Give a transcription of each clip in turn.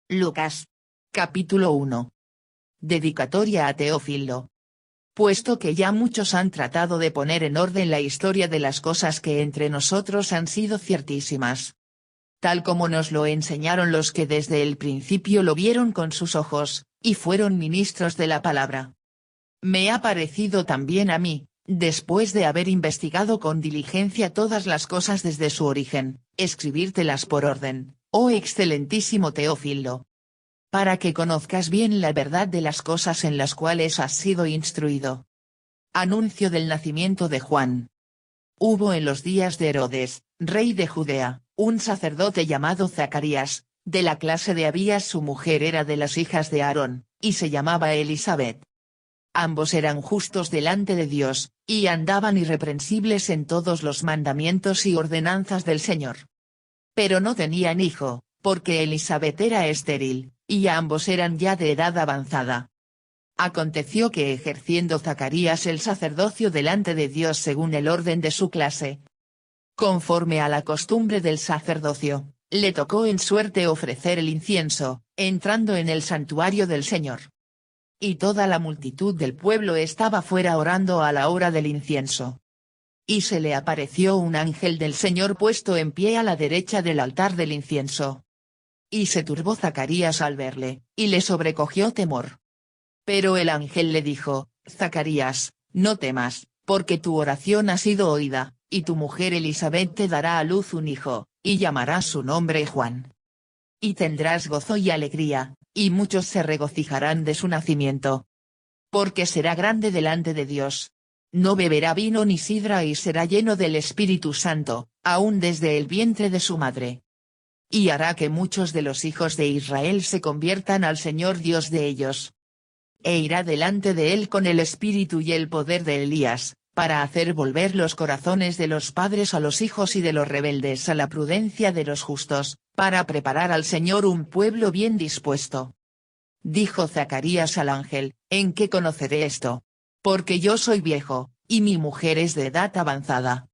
Lucas. Capítulo 1. Dedicatoria a Teófilo. Puesto que ya muchos han tratado de poner en orden la historia de las cosas que entre nosotros han sido ciertísimas, tal como nos lo enseñaron los que desde el principio lo vieron con sus ojos, y fueron ministros de la palabra. Me ha parecido también a mí, después de haber investigado con diligencia todas las cosas desde su origen, escribírtelas por orden, oh excelentísimo Teófilo, para que conozcas bien la verdad de las cosas en las cuales has sido instruido. Anuncio del nacimiento de Juan. Hubo en los días de Herodes, rey de Judea, un sacerdote llamado Zacarías, de la clase de Abías. Su mujer era de las hijas de Aarón, y se llamaba Elisabet. Ambos eran justos delante de Dios, y andaban irreprensibles en todos los mandamientos y ordenanzas del Señor. Pero no tenían hijo, porque Elisabet era estéril, y ambos eran ya de edad avanzada. Aconteció que ejerciendo Zacarías el sacerdocio delante de Dios según el orden de su clase, conforme a la costumbre del sacerdocio, le tocó en suerte ofrecer el incienso, entrando en el santuario del Señor. Y toda la multitud del pueblo estaba fuera orando a la hora del incienso. Y se le apareció un ángel del Señor puesto en pie a la derecha del altar del incienso. Y se turbó Zacarías al verle, y le sobrecogió temor. Pero el ángel le dijo: Zacarías, no temas, porque tu oración ha sido oída, y tu mujer Elisabet te dará a luz un hijo, y llamarás su nombre Juan. Y tendrás gozo y alegría, y muchos se regocijarán de su nacimiento. Porque será grande delante de Dios. No beberá vino ni sidra y será lleno del Espíritu Santo, aún desde el vientre de su madre. Y hará que muchos de los hijos de Israel se conviertan al Señor Dios de ellos. E irá delante de él con el espíritu y el poder de Elías, para hacer volver los corazones de los padres a los hijos y de los rebeldes a la prudencia de los justos, para preparar al Señor un pueblo bien dispuesto. Dijo Zacarías al ángel: ¿En qué conoceré esto? Porque yo soy viejo, y mi mujer es de edad avanzada.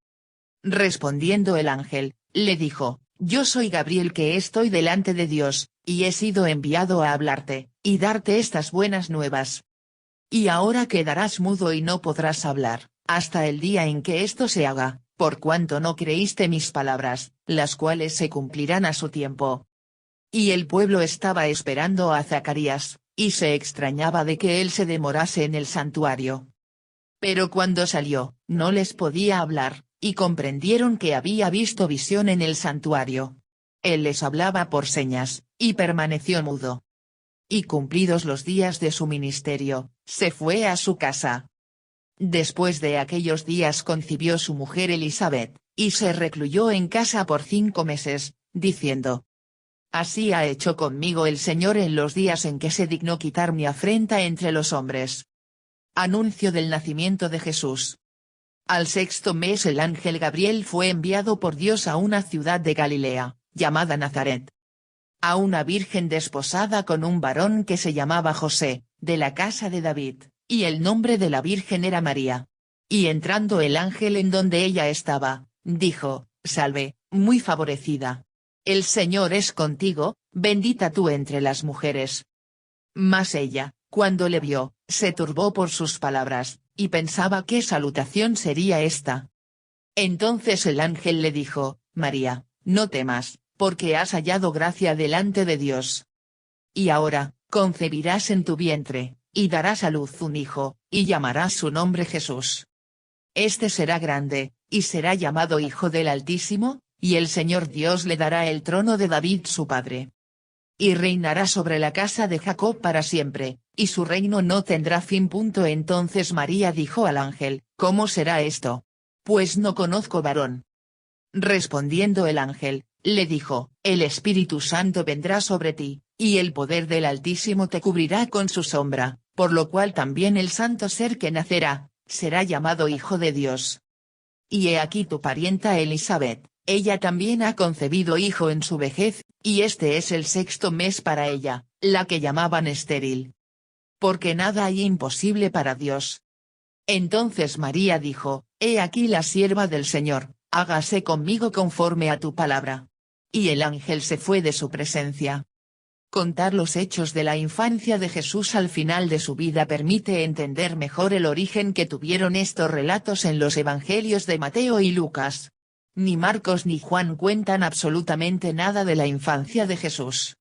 Respondiendo el ángel, le dijo: Yo soy Gabriel, que estoy delante de Dios, y he sido enviado a hablarte, y darte estas buenas nuevas. Y ahora quedarás mudo y no podrás hablar, hasta el día en que esto se haga, por cuanto no creíste mis palabras, las cuales se cumplirán a su tiempo. Y el pueblo estaba esperando a Zacarías, y se extrañaba de que él se demorase en el santuario. Pero cuando salió, no les podía hablar, y comprendieron que había visto visión en el santuario. Él les hablaba por señas, y permaneció mudo. Y cumplidos los días de su ministerio, se fue a su casa. Después de aquellos días concibió su mujer Elisabet, y se recluyó en casa por 5 meses, diciendo: Así ha hecho conmigo el Señor en los días en que se dignó quitar mi afrenta entre los hombres. Anuncio del nacimiento de Jesús. Al 6º mes el ángel Gabriel fue enviado por Dios a una ciudad de Galilea, llamada Nazaret, a una virgen desposada con un varón que se llamaba José, de la casa de David, y el nombre de la virgen era María. Y entrando el ángel en donde ella estaba, dijo: Salve, muy favorecida. El Señor es contigo, bendita tú entre las mujeres. Mas ella, cuando le vio, se turbó por sus palabras, y pensaba qué salutación sería esta. Entonces el ángel le dijo: María, no temas, porque has hallado gracia delante de Dios. Y ahora, concebirás en tu vientre, y darás a luz un hijo, y llamarás su nombre Jesús. Este será grande, y será llamado Hijo del Altísimo, y el Señor Dios le dará el trono de David su padre. Y reinará sobre la casa de Jacob para siempre, y su reino no tendrá fin. Entonces María dijo al ángel: ¿Cómo será esto? Pues no conozco varón. Respondiendo el ángel, le dijo: El Espíritu Santo vendrá sobre ti, y el poder del Altísimo te cubrirá con su sombra, por lo cual también el santo ser que nacerá, será llamado Hijo de Dios. Y he aquí tu parienta Elisabet, ella también ha concebido hijo en su vejez, y este es el 6º mes para ella, la que llamaban estéril. Porque nada hay imposible para Dios. Entonces María dijo: He aquí la sierva del Señor, hágase conmigo conforme a tu palabra. Y el ángel se fue de su presencia. Contar los hechos de la infancia de Jesús al final de su vida permite entender mejor el origen que tuvieron estos relatos en los evangelios de Mateo y Lucas. Ni Marcos ni Juan cuentan absolutamente nada de la infancia de Jesús.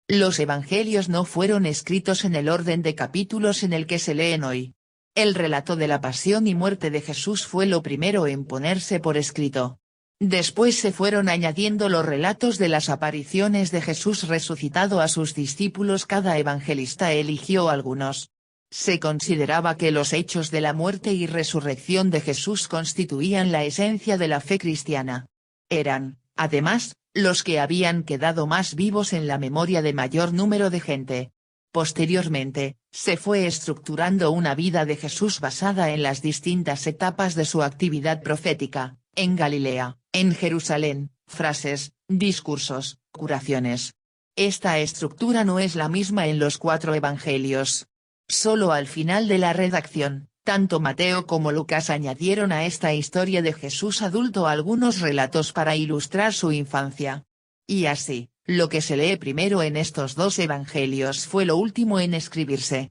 Los evangelios no fueron escritos en el orden de capítulos en el que se leen hoy. El relato de la pasión y muerte de Jesús fue lo primero en ponerse por escrito. Después se fueron añadiendo los relatos de las apariciones de Jesús resucitado a sus discípulos. Cada evangelista eligió algunos. Se consideraba que los hechos de la muerte y resurrección de Jesús constituían la esencia de la fe cristiana. Eran, además, los que habían quedado más vivos en la memoria de mayor número de gente. Posteriormente, se fue estructurando una vida de Jesús basada en las distintas etapas de su actividad profética, en Galilea, en Jerusalén, frases, discursos, curaciones. Esta estructura no es la misma en los 4 evangelios. Solo al final de la redacción, tanto Mateo como Lucas añadieron a esta historia de Jesús adulto algunos relatos para ilustrar su infancia. Y así, lo que se lee primero en estos 2 evangelios fue lo último en escribirse.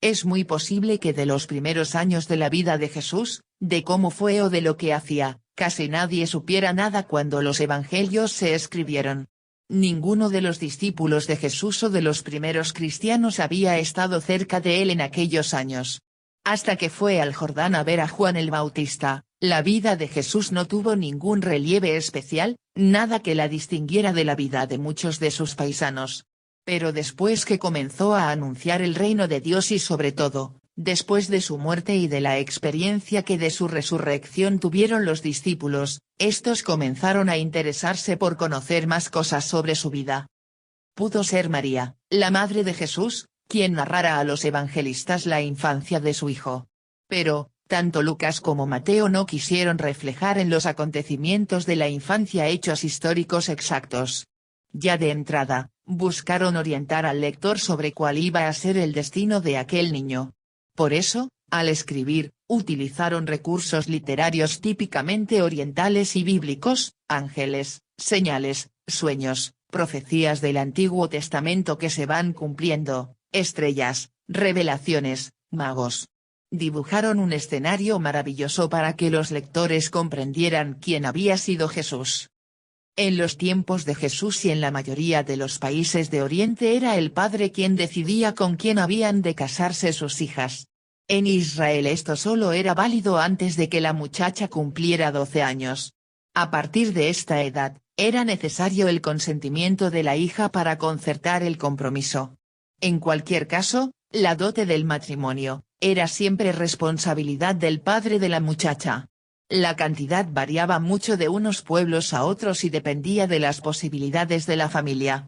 Es muy posible que de los primeros años de la vida de Jesús, de cómo fue o de lo que hacía, casi nadie supiera nada cuando los evangelios se escribieron. Ninguno de los discípulos de Jesús o de los primeros cristianos había estado cerca de él en aquellos años. Hasta que fue al Jordán a ver a Juan el Bautista, la vida de Jesús no tuvo ningún relieve especial, nada que la distinguiera de la vida de muchos de sus paisanos. Pero después que comenzó a anunciar el reino de Dios y sobre todo, después de su muerte y de la experiencia que de su resurrección tuvieron los discípulos, estos comenzaron a interesarse por conocer más cosas sobre su vida. Pudo ser María, la madre de Jesús, quien narrara a los evangelistas la infancia de su hijo. Pero, tanto Lucas como Mateo no quisieron reflejar en los acontecimientos de la infancia hechos históricos exactos. Ya de entrada, buscaron orientar al lector sobre cuál iba a ser el destino de aquel niño. Por eso, al escribir, utilizaron recursos literarios típicamente orientales y bíblicos, ángeles, señales, sueños, profecías del Antiguo Testamento que se van cumpliendo, estrellas, revelaciones, magos. Dibujaron un escenario maravilloso para que los lectores comprendieran quién había sido Jesús. En los tiempos de Jesús y en la mayoría de los países de Oriente era el padre quien decidía con quién habían de casarse sus hijas. En Israel esto solo era válido antes de que la muchacha cumpliera 12 años. A partir de esta edad, era necesario el consentimiento de la hija para concertar el compromiso. En cualquier caso, la dote del matrimonio, era siempre responsabilidad del padre de la muchacha. La cantidad variaba mucho de unos pueblos a otros y dependía de las posibilidades de la familia.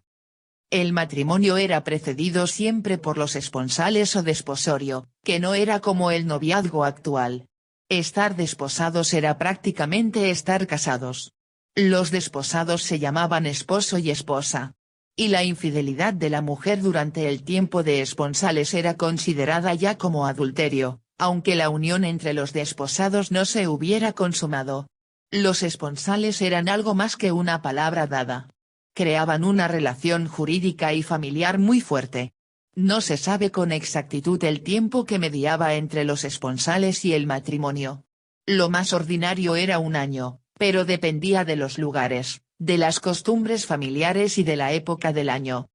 El matrimonio era precedido siempre por los esponsales o desposorio, que no era como el noviazgo actual. Estar desposados era prácticamente estar casados. Los desposados se llamaban esposo y esposa. Y la infidelidad de la mujer durante el tiempo de esponsales era considerada ya como adulterio, aunque la unión entre los desposados no se hubiera consumado. Los esponsales eran algo más que una palabra dada. Creaban una relación jurídica y familiar muy fuerte. No se sabe con exactitud el tiempo que mediaba entre los esponsales y el matrimonio. Lo más ordinario era 1 año, pero dependía de los lugares, de las costumbres familiares y de la época del año.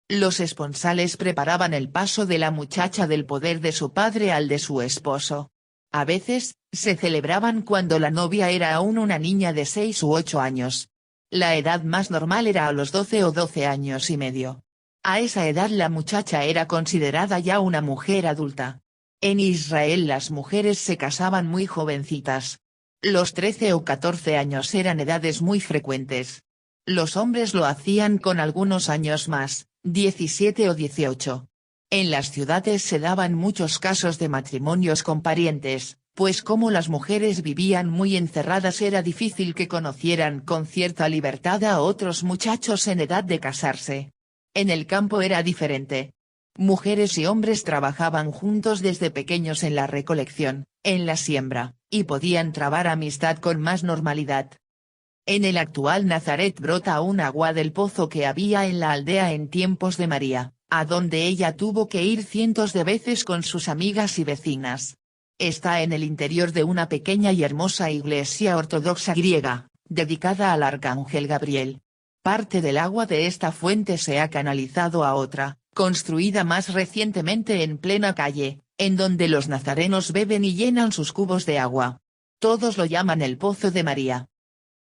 Los esponsales preparaban el paso de la muchacha del poder de su padre al de su esposo. A veces, se celebraban cuando la novia era aún una niña de 6 u 8 años. La edad más normal era a los 12 o 12 años y medio. A esa edad la muchacha era considerada ya una mujer adulta. En Israel las mujeres se casaban muy jovencitas. Los 13 o 14 años eran edades muy frecuentes. Los hombres lo hacían con algunos años más, 17 o 18. En las ciudades se daban muchos casos de matrimonios con parientes, pues como las mujeres vivían muy encerradas era difícil que conocieran con cierta libertad a otros muchachos en edad de casarse. En el campo era diferente. Mujeres y hombres trabajaban juntos desde pequeños en la recolección, en la siembra, y podían trabar amistad con más normalidad. En el actual Nazaret brota un agua del pozo que había en la aldea en tiempos de María, a donde ella tuvo que ir cientos de veces con sus amigas y vecinas. Está en el interior de una pequeña y hermosa iglesia ortodoxa griega, dedicada al arcángel Gabriel. Parte del agua de esta fuente se ha canalizado a otra, construida más recientemente en plena calle, en donde los nazarenos beben y llenan sus cubos de agua. Todos lo llaman el Pozo de María.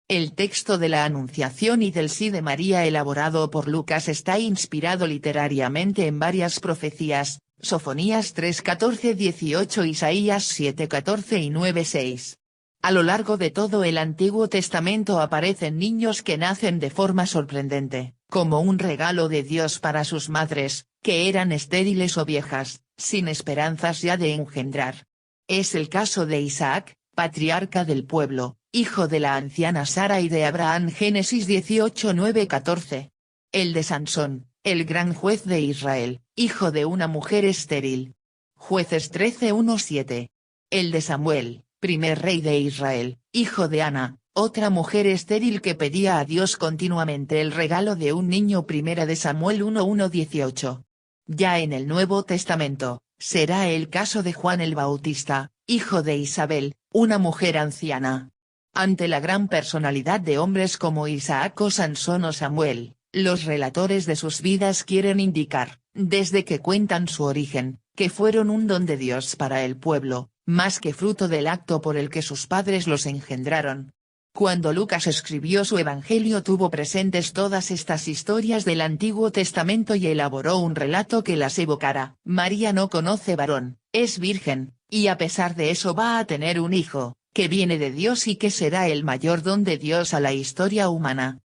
El texto de la Anunciación y del Sí de María elaborado por Lucas está inspirado literariamente en varias profecías, Sofonías 3:14-18, Isaías 7:14 y 9:6. A lo largo de todo el Antiguo Testamento aparecen niños que nacen de forma sorprendente, como un regalo de Dios para sus madres, que eran estériles o viejas, sin esperanzas ya de engendrar. Es el caso de Isaac, patriarca del pueblo, hijo de la anciana Sara y de Abraham, Génesis 18:9-14. El de Sansón, el gran juez de Israel, hijo de una mujer estéril. Jueces 13:1-7. El de Samuel, primer rey de Israel, hijo de Ana, otra mujer estéril que pedía a Dios continuamente el regalo de un niño. Primera de Samuel 1:1-18. Ya en el Nuevo Testamento, será el caso de Juan el Bautista, hijo de Isabel, una mujer anciana. Ante la gran personalidad de hombres como Isaac o Sansón o Samuel, los relatores de sus vidas quieren indicar, desde que cuentan su origen, que fueron un don de Dios para el pueblo, más que fruto del acto por el que sus padres los engendraron. Cuando Lucas escribió su Evangelio tuvo presentes todas estas historias del Antiguo Testamento y elaboró un relato que las evocara. María no conoce varón, es virgen, y a pesar de eso va a tener un hijo, que viene de Dios y que será el mayor don de Dios a la historia humana.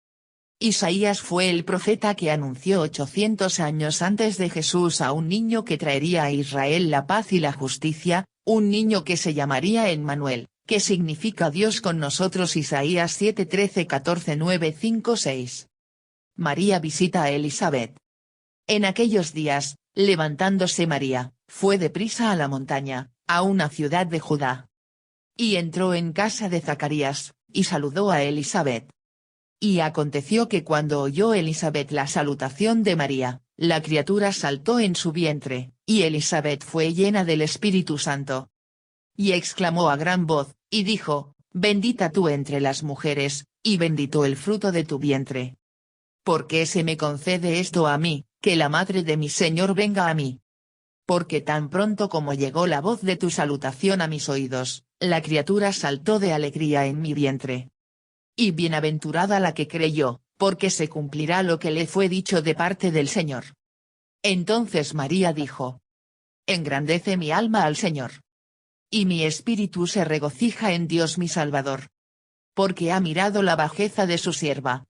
Isaías fue el profeta que anunció 800 años antes de Jesús a un niño que traería a Israel la paz y la justicia, un niño que se llamaría Emmanuel, que significa Dios con nosotros. Isaías 7:13-14-9-5-6. María visita a Elizabeth. En aquellos días, levantándose María, fue deprisa a la montaña, a una ciudad de Judá. Y entró en casa de Zacarías, y saludó a Elizabeth. Y aconteció que cuando oyó Elizabeth la salutación de María, la criatura saltó en su vientre, y Elizabeth fue llena del Espíritu Santo. Y exclamó a gran voz, y dijo, bendita tú entre las mujeres, y bendito el fruto de tu vientre. ¿Por qué se me concede esto a mí, que la madre de mi Señor venga a mí? Porque tan pronto como llegó la voz de tu salutación a mis oídos, la criatura saltó de alegría en mi vientre. Y bienaventurada la que creyó, porque se cumplirá lo que le fue dicho de parte del Señor. Entonces María dijo: engrandece mi alma al Señor. Y mi espíritu se regocija en Dios mi Salvador. Porque ha mirado la bajeza de su sierva.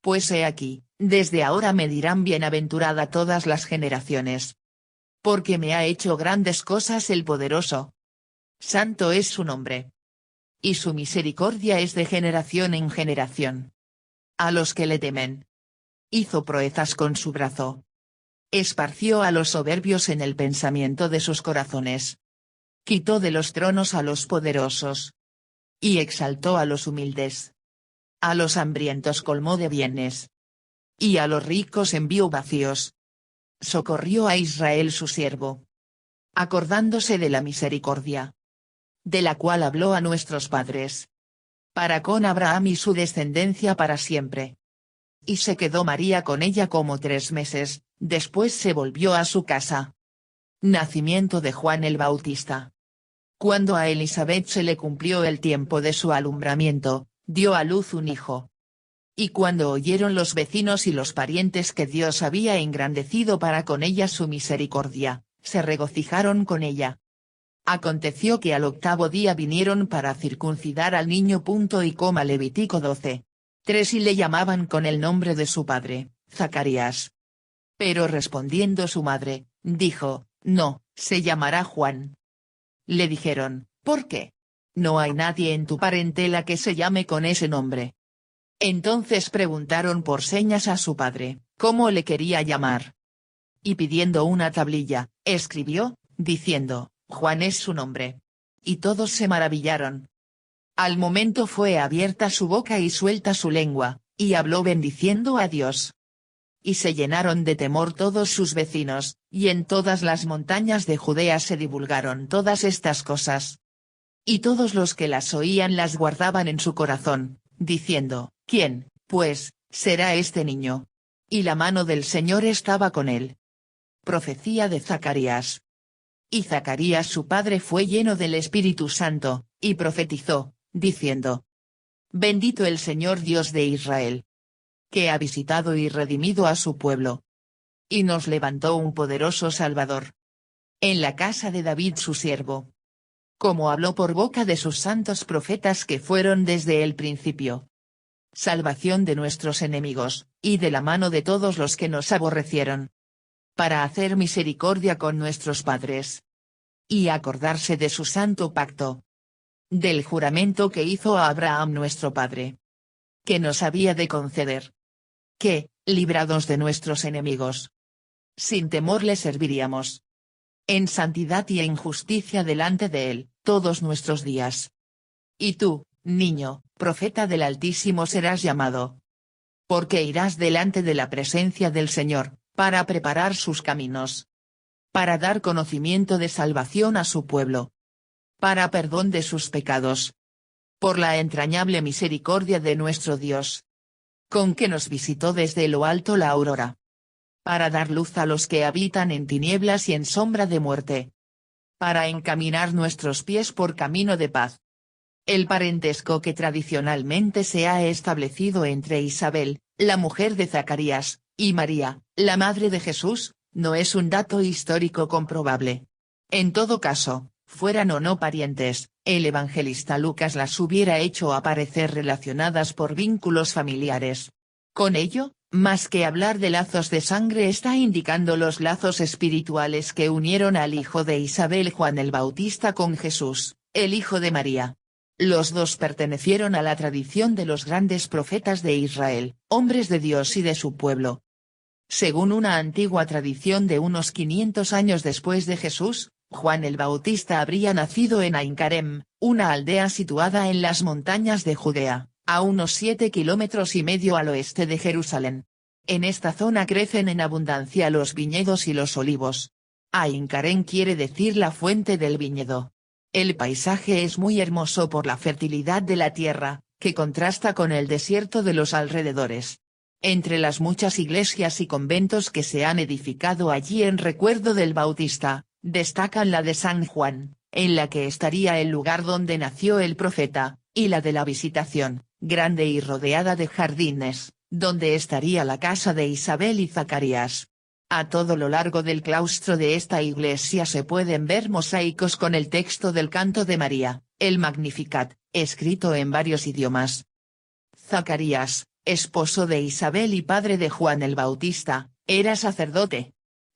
Pues he aquí, desde ahora me dirán bienaventurada todas las generaciones. Porque me ha hecho grandes cosas el poderoso. Santo es su nombre. Y su misericordia es de generación en generación. A los que le temen. Hizo proezas con su brazo. Esparció a los soberbios en el pensamiento de sus corazones. Quitó de los tronos a los poderosos. Y exaltó a los humildes. A los hambrientos colmó de bienes. Y a los ricos envió vacíos. Socorrió a Israel su siervo. Acordándose de la misericordia. De la cual habló a nuestros padres. Para con Abraham y su descendencia para siempre. Y se quedó María con ella como 3 meses, después se volvió a su casa. Nacimiento de Juan el Bautista. Cuando a Elizabeth se le cumplió el tiempo de su alumbramiento, dio a luz un hijo. Y cuando oyeron los vecinos y los parientes que Dios había engrandecido para con ella su misericordia, se regocijaron con ella. Aconteció que al 8º día vinieron para circuncidar al niño. Levítico 12:3 y le llamaban con el nombre de su padre, Zacarías. Pero respondiendo su madre, dijo, no, se llamará Juan. Le dijeron, ¿por qué? No hay nadie en tu parentela que se llame con ese nombre. Entonces preguntaron por señas a su padre, ¿cómo le quería llamar? Y pidiendo una tablilla, escribió, diciendo, Juan es su nombre. Y todos se maravillaron. Al momento fue abierta su boca y suelta su lengua, y habló bendiciendo a Dios. Y se llenaron de temor todos sus vecinos, y en todas las montañas de Judea se divulgaron todas estas cosas. Y todos los que las oían las guardaban en su corazón, diciendo, ¿quién, pues, será este niño? Y la mano del Señor estaba con él. Profecía de Zacarías. Y Zacarías su padre fue lleno del Espíritu Santo, y profetizó, diciendo: Bendito el Señor Dios de Israel, que ha visitado y redimido a su pueblo. Y nos levantó un poderoso Salvador en la casa de David su siervo, como habló por boca de sus santos profetas que fueron desde el principio. Salvación de nuestros enemigos, y de la mano de todos los que nos aborrecieron, para hacer misericordia con nuestros padres, y acordarse de su santo pacto, del juramento que hizo a Abraham nuestro padre, que nos había de conceder, que, librados de nuestros enemigos, sin temor le serviríamos, en santidad y en justicia delante de él, todos nuestros días. Y tú, niño, profeta del Altísimo serás llamado, porque irás delante de la presencia del Señor, para preparar sus caminos, para dar conocimiento de salvación a su pueblo, para perdón de sus pecados, por la entrañable misericordia de nuestro Dios, con que nos visitó desde lo alto la aurora, para dar luz a los que habitan en tinieblas y en sombra de muerte, para encaminar nuestros pies por camino de paz. El parentesco que tradicionalmente se ha establecido entre Isabel, la mujer de Zacarías, y María, la madre de Jesús, no es un dato histórico comprobable. En todo caso, fueran o no parientes, el evangelista Lucas las hubiera hecho aparecer relacionadas por vínculos familiares. Con ello, más que hablar de lazos de sangre, está indicando los lazos espirituales que unieron al hijo de Isabel, Juan el Bautista, con Jesús, el hijo de María. Los dos pertenecieron a la tradición de los grandes profetas de Israel, hombres de Dios y de su pueblo. Según una antigua tradición de unos 500 años después de Jesús, Juan el Bautista habría nacido en Ain-Karem, una aldea situada en las montañas de Judea, a unos 7,5 kilómetros al oeste de Jerusalén. En esta zona crecen en abundancia los viñedos y los olivos. Ain-Karem quiere decir la fuente del viñedo. El paisaje es muy hermoso por la fertilidad de la tierra, que contrasta con el desierto de los alrededores. Entre las muchas iglesias y conventos que se han edificado allí en recuerdo del Bautista, destacan la de San Juan, en la que estaría el lugar donde nació el profeta, y la de la Visitación, grande y rodeada de jardines, donde estaría la casa de Isabel y Zacarías. A todo lo largo del claustro de esta iglesia se pueden ver mosaicos con el texto del canto de María, el Magnificat, escrito en varios idiomas. Zacarías, esposo de Isabel y padre de Juan el Bautista, era sacerdote.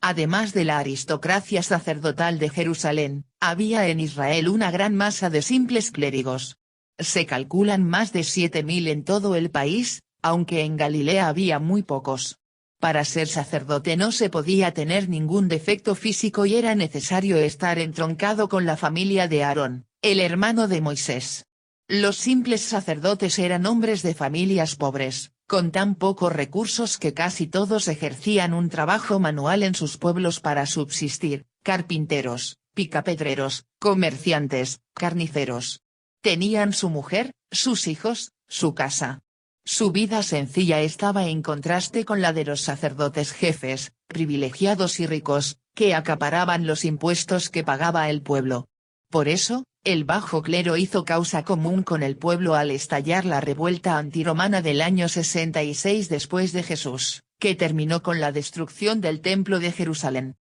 Además de la aristocracia sacerdotal de Jerusalén, había en Israel una gran masa de simples clérigos. Se calculan más de 7,000 en todo el país, aunque en Galilea había muy pocos. Para ser sacerdote no se podía tener ningún defecto físico y era necesario estar entroncado con la familia de Aarón, el hermano de Moisés. Los simples sacerdotes eran hombres de familias pobres, con tan pocos recursos que casi todos ejercían un trabajo manual en sus pueblos para subsistir: carpinteros, picapedreros, comerciantes, carniceros. Tenían su mujer, sus hijos, su casa. Su vida sencilla estaba en contraste con la de los sacerdotes jefes, privilegiados y ricos, que acaparaban los impuestos que pagaba el pueblo. Por eso, el bajo clero hizo causa común con el pueblo al estallar la revuelta antirromana del año 66 después de Jesús, que terminó con la destrucción del templo de Jerusalén.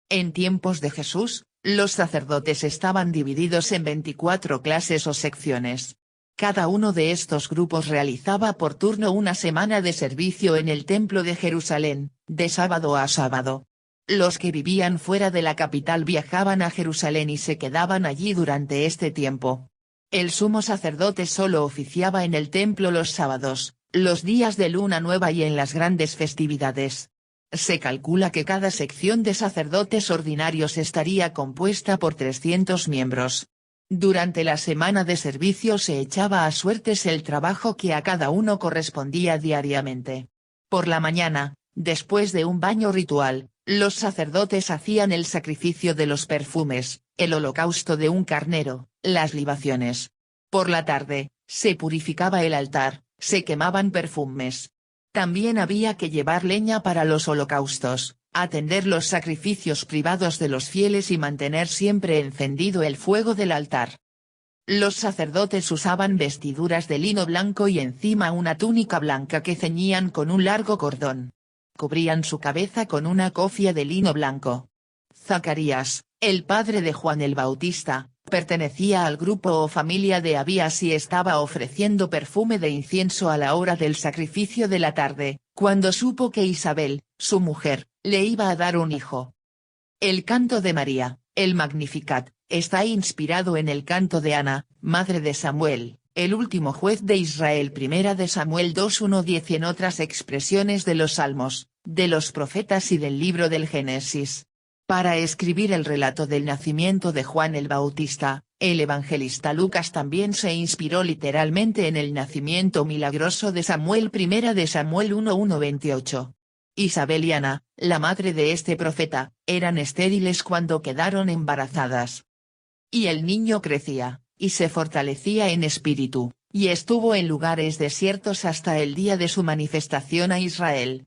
En tiempos de Jesús, los sacerdotes estaban divididos en 24 clases o secciones. Cada uno de estos grupos realizaba por turno una semana de servicio en el templo de Jerusalén, de sábado a sábado. Los que vivían fuera de la capital viajaban a Jerusalén y se quedaban allí durante este tiempo. El sumo sacerdote solo oficiaba en el templo los sábados, los días de luna nueva y en las grandes festividades. Se calcula que cada sección de sacerdotes ordinarios estaría compuesta por 300 miembros. Durante la semana de servicio se echaba a suertes el trabajo que a cada uno correspondía diariamente. Por la mañana, después de un baño ritual, los sacerdotes hacían el sacrificio de los perfumes, el holocausto de un carnero, las libaciones. Por la tarde, se purificaba el altar, se quemaban perfumes. También había que llevar leña para los holocaustos, atender los sacrificios privados de los fieles y mantener siempre encendido el fuego del altar. Los sacerdotes usaban vestiduras de lino blanco y encima una túnica blanca que ceñían con un largo cordón. Cubrían su cabeza con una cofia de lino blanco. Zacarías, el padre de Juan el Bautista, pertenecía al grupo o familia de Abías y estaba ofreciendo perfume de incienso a la hora del sacrificio de la tarde, cuando supo que Isabel, su mujer, le iba a dar un hijo. El canto de María, el Magnificat, está inspirado en el canto de Ana, madre de Samuel, el último juez de Israel. Primera de Samuel 2:1-10 y en otras expresiones de los Salmos, de los profetas y del libro del Génesis. Para escribir el relato del nacimiento de Juan el Bautista, el evangelista Lucas también se inspiró literalmente en el nacimiento milagroso de Samuel. Primera de Samuel 1:1-28. Isabel y Ana, la madre de este profeta, eran estériles cuando quedaron embarazadas. Y el niño crecía, y se fortalecía en espíritu, y estuvo en lugares desiertos hasta el día de su manifestación a Israel.